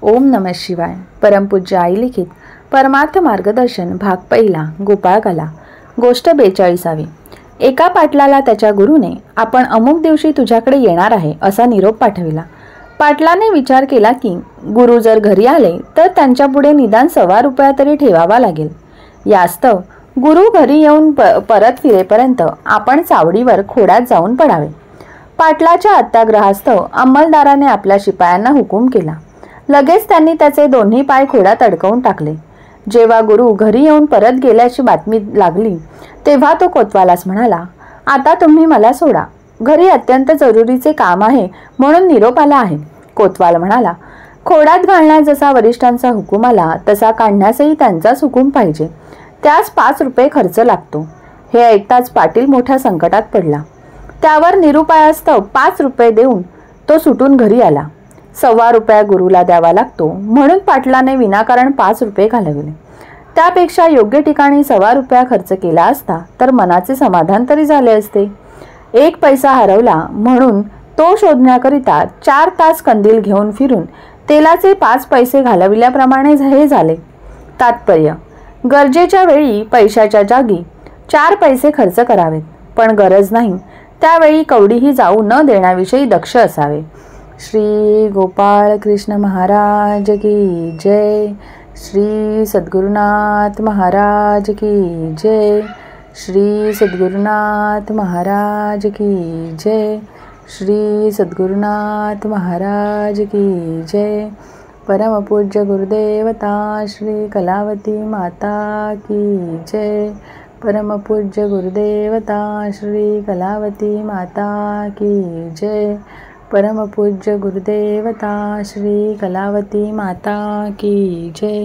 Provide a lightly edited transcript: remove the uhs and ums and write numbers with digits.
ओम नमः शिवाय. परमपूज्य आई लिखित परमार्थ मार्गदर्शन भाग पहिला. गोपाळकाला. गोष्ट 42. एका पाटलाला त्याच्या गुरुने आपण अमुक दिवशी तुझ्याकडे येणार आहे असा निरोप पाठविला. पाटलाने विचार केला की गुरु जर घरी आले तर त्यांच्या पुढे निदान ₹1.25 तरी ठेवावा लागेल. यास्तव गुरु घरी येऊन परत फिरेपर्यंत आपण चावडीवर खोड्यात जाऊन पडावे. पाटलाच्या अत्याग्रहास्तव अंमलदाराने आपल्या शिपायांना हुकूम केला. लगेच त्यांनी त्याचे दोन्ही पाय खोड्यात अडकवून टाकले. जेव्हा गुरु घरी येऊन परत गेल्याची बातमी लागली तेव्हा तो कोतवालास म्हणाला, आता तुम्ही मला सोडा, घरी अत्यंत जरुरीचे काम आहे म्हणून निरोप आला आहे. कोतवाल म्हणाला, खोड्यात घालण्यास जसा वरिष्ठांचा हुकूम आला तसा काढण्यासही त्यांचाच हुकूम पाहिजे. त्यास ₹5 खर्च लागतो. हे ऐकताच पाटील मोठ्या संकटात पडला. त्यावर निरुपायास्तव ₹5 देऊन तो सुटून घरी आला. ₹1.25 गुरुला द्यावा लागतो म्हणून पाटलाने विनाकारण ₹5 घालवले. त्यापेक्षा योग्य ठिकाणी ₹1.25 खर्च केला असता तर मनाचे समाधान तरी झाले असते. 1 पैसा हरवला म्हणून तो शोधण्याकरिता 4 तास कंदील घेऊन फिरून तेलाचे 5 पैसे घालविल्याप्रमाणे हे झाले. तात्पर्य: गरजेच्या वेळी पैशाच्या जागी 4 पैसे खर्च करावेत, पण गरज नाही त्यावेळी कवडीही जाऊ न देण्याविषयी दक्ष असावे. श्री गोपाळ कृष्ण महाराज की जय. श्री सद्गुरुनाथ महाराज की जय. श्री सद्गुरुनाथ महाराज की जय. श्री सद्गुरुनाथ महाराज की जय. परमपूज्य गुरुदेवता श्री कलावती माता की जय. परमपूज्य गुरुदेवता श्री कलावती माता की जय. परमपूज्य गुरुदेवता श्री कलावती माता की जय.